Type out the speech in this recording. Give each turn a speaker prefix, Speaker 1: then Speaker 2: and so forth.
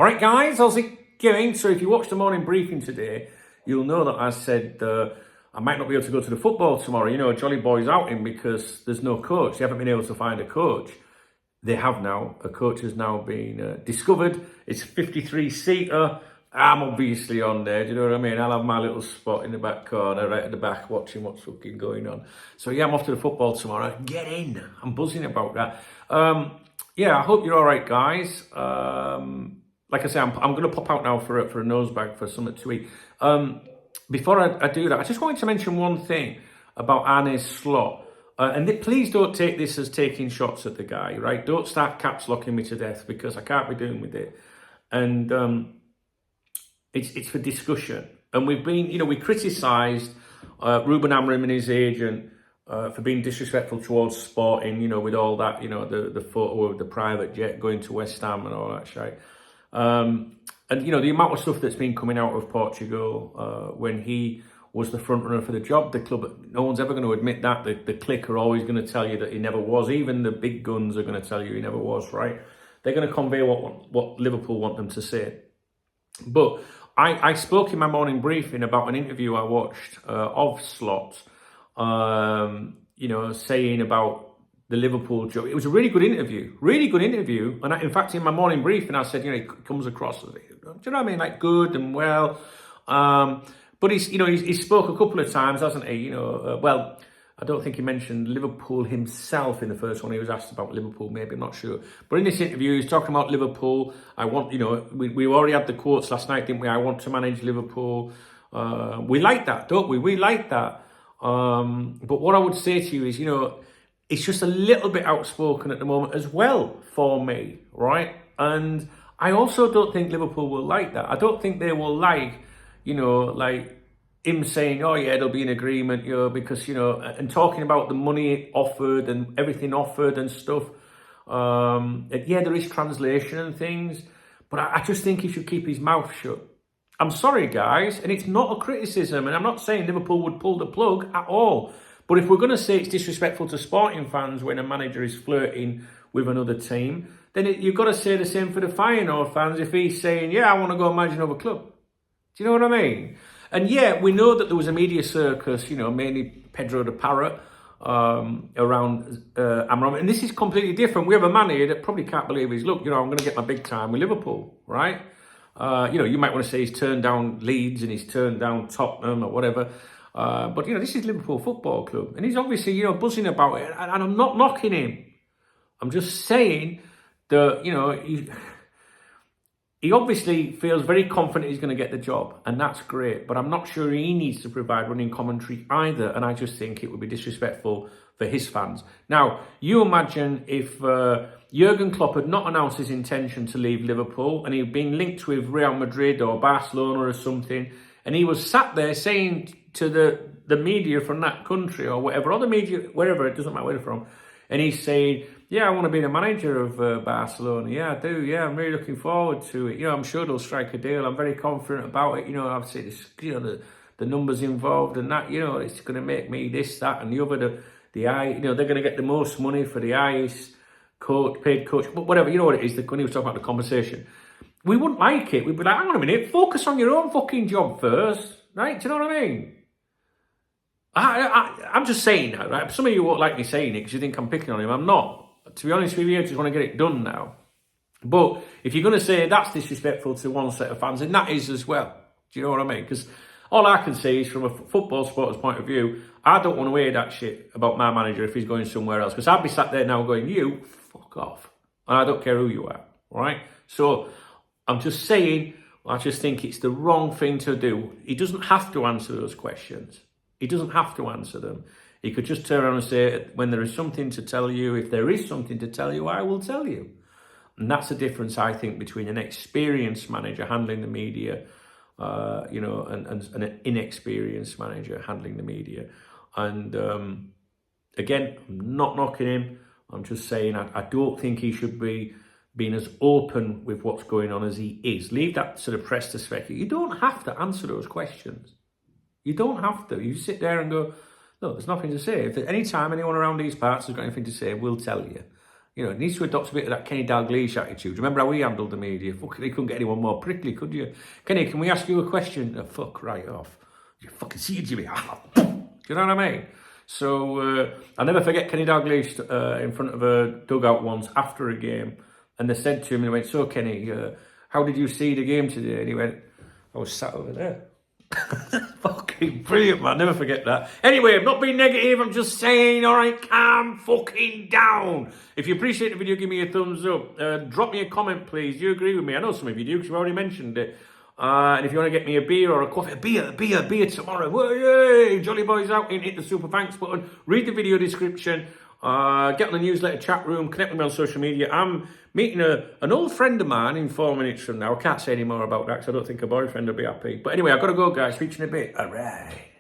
Speaker 1: All right, guys, how's it going? So if you watched the morning briefing today, you'll know that I said I might not be able to go to the football tomorrow. You know, Jolly Boy's outing because there's no coach. They haven't been able to find a coach. They have now. A coach has now been discovered. It's a 53-seater. I'm obviously on there, do you know what I mean? I'll have my little spot in the back corner, right at the back, watching what's fucking going on. So yeah, I'm off to the football tomorrow. Get in. I'm buzzing about that. Yeah, I hope you're all right, guys. Like I say, I'm going to pop out now for a nose bag for something to eat. Before I do that, I just wanted to mention one thing about Arne's slot. Please don't take this as taking shots at the guy, right? Don't start caps locking me to death because I can't be doing with it. And it's for discussion. And we've been, you know, we criticised Ruben Amorim and his agent for being disrespectful towards Sporting, you know, with all that, you know, the photo of the private jet going to West Ham and all that shit. And, you know, the amount of stuff that's been coming out of Portugal when he was the front runner for the job, the club, no one's ever going to admit that. The clique are always going to tell you that he never was. Even the big guns are going to tell you he never was, right? They're going to convey what Liverpool want them to say. But I spoke in my morning briefing about an interview I watched of Slot, you know, saying about the Liverpool job. It was a really good interview. And in fact, in my morning briefing, I said, you know, he comes across as, do you know what I mean, like good and well. But he's, you know, he spoke a couple of times, hasn't he? You know, well, I don't think he mentioned Liverpool himself in the first one. He was asked about Liverpool, maybe, I'm not sure. But in this interview, he's talking about Liverpool. I want, you know, we already had the quotes last night, didn't we? I want to manage Liverpool. We like that, don't we? We like that. But what I would say to you is, you know, it's just a little bit outspoken at the moment as well for me, right? And I also don't think Liverpool will like that. I don't think they will like, you know, like him saying, oh yeah, there'll be an agreement, you know, because, you know, and talking about the money offered and everything offered and stuff. And yeah, there is translation and things, but I just think he should keep his mouth shut. I'm sorry, guys, and it's not a criticism, and I'm not saying Liverpool would pull the plug at all. But if we're going to say it's disrespectful to Sporting fans when a manager is flirting with another team, then you've got to say the same for the Feyenoord fans if he's saying, yeah, I want to go and manage another club. Do you know what I mean? And yeah, we know that there was a media circus, you know, mainly Pedro the Parrot around Amorim. And this is completely different. We have a man here that probably can't believe his luck. You know, I'm going to get my big time with Liverpool, right? You know, you might want to say he's turned down Leeds and he's turned down Tottenham or whatever. But, you know, this is Liverpool Football Club. And he's obviously, you know, buzzing about it. And I'm not knocking him. I'm just saying that, you know, he obviously feels very confident he's going to get the job. And that's great. But I'm not sure he needs to provide running commentary either. And I just think it would be disrespectful for his fans. Now, you imagine if Jurgen Klopp had not announced his intention to leave Liverpool and he'd been linked with Real Madrid or Barcelona or something, and he was sat there saying to the media from that country or whatever, or the media, wherever, it doesn't matter where they're from, and he's saying, yeah, I want to be the manager of Barcelona. Yeah, I do. Yeah, I'm really looking forward to it. You know, I'm sure they'll strike a deal. I'm very confident about it. You know, obviously, this, you know, the numbers involved and that, you know, it's going to make me this, that, and the other. The you know, they're going to get the most money for the highest paid coach, but whatever, you know what it is, when he was talking about the conversation. We wouldn't like it. We'd be like, hang on a minute, focus on your own fucking job first, right? Do you know what I mean? I'm just saying that, right? Some of you won't like me saying it because you think I'm picking on him. I'm not. To be honest with you, I just want to get it done now. But if you're going to say that's disrespectful to one set of fans, then that is as well. Do you know what I mean? Because all I can say is from a football supporter's point of view, I don't want to hear that shit about my manager if he's going somewhere else. Because I'd be sat there now going, you, fuck off. And I don't care who you are, all right? So I'm just saying, I just think it's the wrong thing to do. He doesn't have to answer those questions. He doesn't have to answer them. He could just turn around and say, when there is something to tell you, if there is something to tell you, I will tell you. And that's the difference, I think, between an experienced manager handling the media, you know, and an inexperienced manager handling the media. And again, I'm not knocking him. I'm just saying I don't think he should be being as open with what's going on as he is. Leave that to the press to speculate. You don't have to answer those questions. You don't have to. You sit there and go, no, there's nothing to say. If at any time anyone around these parts has got anything to say, we'll tell you. You know, he needs to adopt a bit of that Kenny Dalglish attitude. Remember how he handled the media? Fuck, he couldn't get anyone more prickly, could you? Kenny, can we ask you a question? Oh, fuck, right off. You fucking see it, Jimmy. Do you know what I mean? So, I'll never forget Kenny Dalglish in front of a dugout once after a game. And they said to him, and he went, so Kenny, how did you see the game today? And he went, I was sat over there. Fucking brilliant, man. Never forget that. Anyway, I'm not being negative. I'm just saying, all right, calm fucking down. If you appreciate the video, give me a thumbs up. Drop me a comment, please. Do you agree with me? I know some of you do because you've already mentioned it. And if you want to get me a beer or a coffee, a beer tomorrow. Yay! Jolly Boys out. Hit the super thanks button. Read the video description. Get on the newsletter chat room. Connect with me on social media. I'm meeting an old friend of mine in 4 minutes from now. I can't say any more about that because I don't think a boyfriend will be happy. But anyway, I've got to go, guys. Speak to you in a bit. All right.